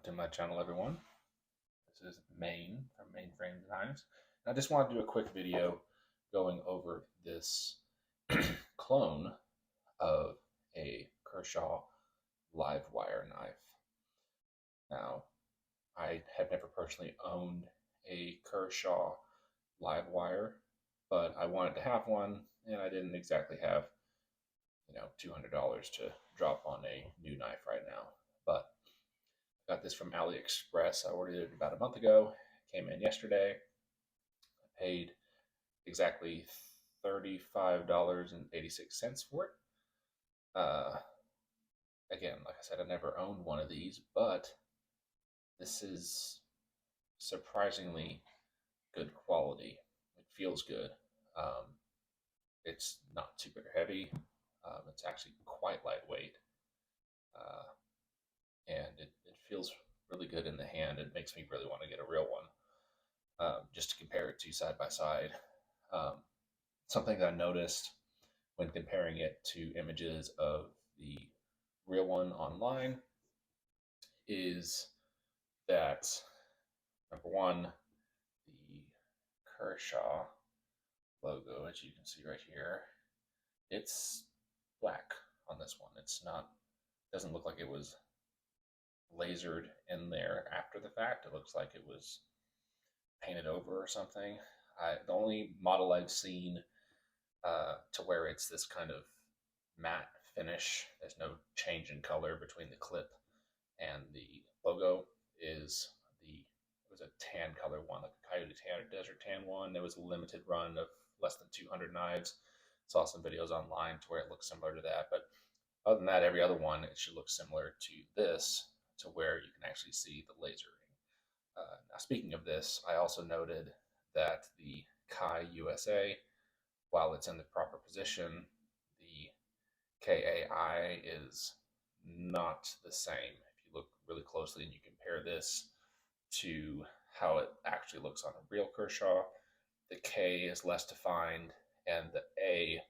Welcome to my channel, everyone. This is Maine from Mainframe Designs. I just want to do a quick video going over this clone of a Kershaw Livewire knife. Now, I have never personally owned a Kershaw Livewire, but I wanted to have one, and I didn't exactly have, $200 to drop on a new knife right now. But got this from AliExpress. I ordered it about a month ago. Came in yesterday. I paid exactly $35.86 for it. Again, like I said, I never owned one of these, but this is surprisingly good quality. It feels good. It's not super heavy. It's actually quite lightweight. And it feels really good in the hand. It makes me really want to get a real one, just to compare it to side by side. Something that I noticed when comparing it to images of the real one online is that, number one, the Kershaw logo, as you can see right here, it's black on this one. It's not, doesn't look like it was lasered in there after the fact. It looks like it was painted over or something. The only model I've seen to where it's this kind of matte finish, there's no change in color between the clip and the logo, is it was a tan color one, like a Coyote Tan or Desert Tan one. There was a limited run of less than 200 knives. Saw some videos online to where it looks similar to that, but other than that, every other one, it should look similar to this, to where you can actually see the lasering. Now, speaking of this, I also noted that the Kai USA, while it's in the proper position, the KAI is not the same. If you look really closely and you compare this to how it actually looks on a real Kershaw, the K is less defined and the A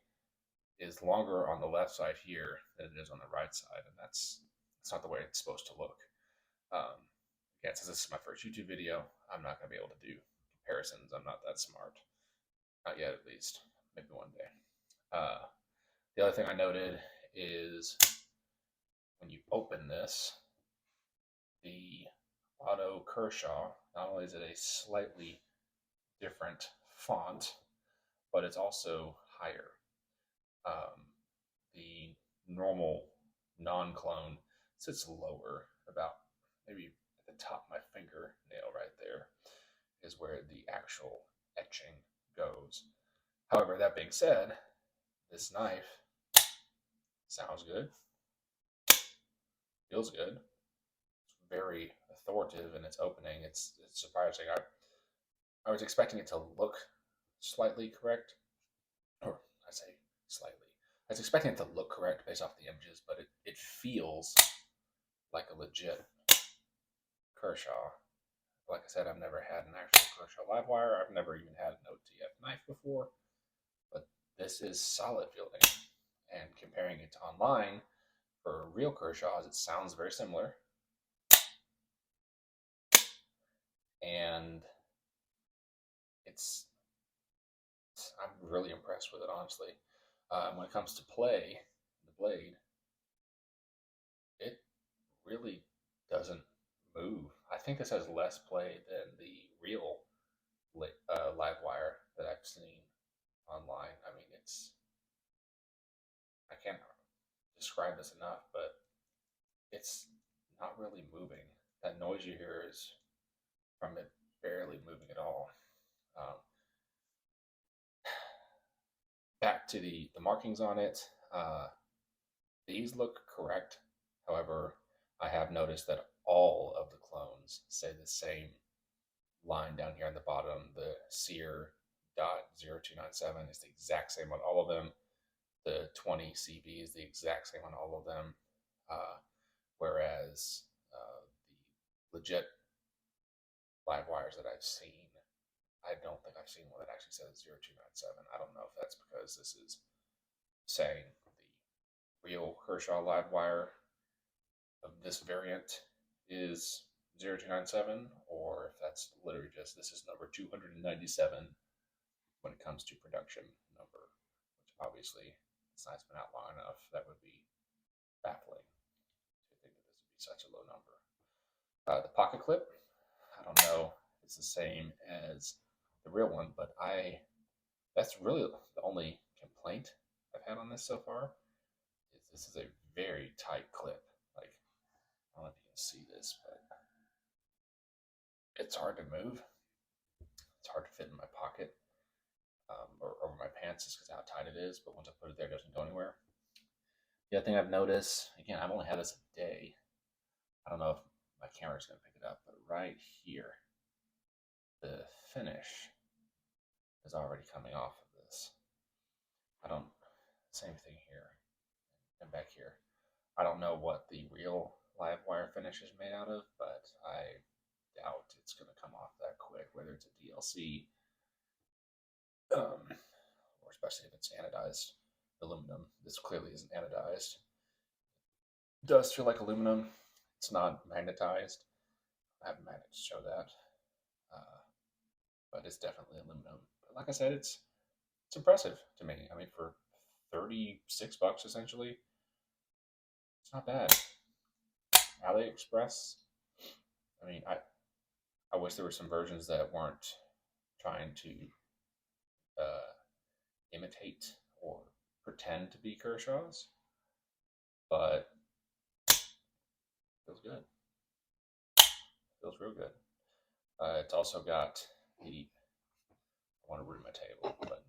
is longer on the left side here than it is on the right side, and that's not the way it's supposed to look. Again, since this is my first YouTube video, I'm not going to be able to do comparisons. I'm not that smart. Not yet, at least. Maybe one day. The other thing I noted is when you open this, the Auto Kershaw, not only is it a slightly different font, but it's also higher. The normal non-clone sits lower, about maybe at the top of my fingernail right there is where the actual etching goes. However, that being said, this knife sounds good, feels good, it's very authoritative in its opening. It's surprising. I was expecting it to look slightly correct, or I say slightly. I was expecting it to look correct based off the images, but it feels like a legit Kershaw. Like I said, I've never had an actual Kershaw Livewire. I've never even had an OTF knife before, but this is solid feeling. And comparing it to online for real Kershaws, it sounds very similar. And I'm really impressed with it, honestly. When it comes to play, the blade, it really doesn't move. I think this has less play than the real Livewire that I've seen online. I mean, I can't describe this enough, but it's not really moving. That noise you hear is from it barely moving at all. Back to the markings on it. These look correct. However, I have noticed that all of the clones say the same line down here on the bottom. The Sear.0297 is the exact same on all of them. The 20 CB is the exact same on all of them. Whereas the legit live wires that I've seen, I don't think I've seen one that actually says 0297. I don't know if that's because this is saying the real Kershaw Livewire of this variant is 0297, or if that's literally just this is number 297 when it comes to production number, which obviously the site's been out long enough. That would be baffling to think that this would be such a low number. The pocket clip, I don't know, it's the same as the real one, but that's really the only complaint I've had on this so far. This is a very tight clip. Like, I don't know if you can see this, but it's hard to move. It's hard to fit in my pocket or over my pants just because of how tight it is. But once I put it there, it doesn't go anywhere. The other thing I've noticed, again, I've only had this a day. I don't know if my camera's going to pick it up, but right here, the finish is already coming off of this. Same thing here and back here. I don't know what the real Livewire finish is made out of, but I doubt it's going to come off that quick, whether it's a DLC, or especially if it's anodized aluminum. This clearly isn't anodized. It does feel like aluminum. It's not magnetized. I have a magnet to show that, but it's definitely aluminum. But like I said, it's impressive to me. I mean, for $36 essentially, it's not bad. AliExpress. I mean, I wish there were some versions that weren't trying to imitate or pretend to be Kershaw's, but feels good. Feels real good. It's also got the, I want to ruin my table, but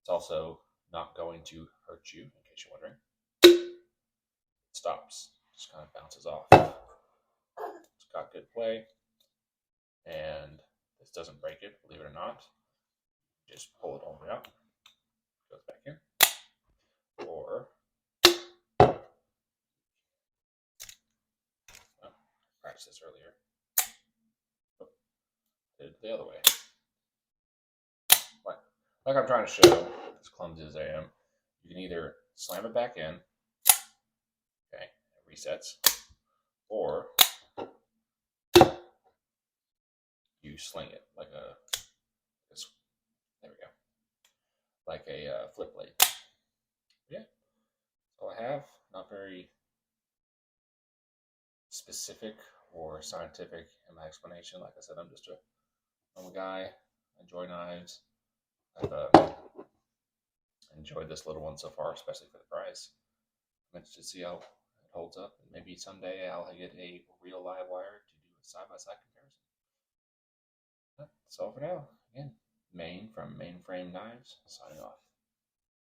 it's also not going to hurt you, in case you're wondering. It stops, just kind of bounces off. It's got good play, and this doesn't break it, believe it or not. Just pull it all the way out, goes back in, or I practiced this earlier. Oh, did it the other way. Like I'm trying to show, as clumsy as I am, you can either slam it back in, okay, it resets, or you sling it like there we go, like a flip blade. Yeah, that's all I have. Not very specific or scientific in my explanation. Like I said, I'm just a normal guy. I enjoy knives. I've enjoyed this little one so far, especially for the price. I'm interested to see how it holds up, and maybe someday I'll get a real Livewire to do a side-by-side comparison. That's all for now. Again, Maine from Mainframe Knives, signing off.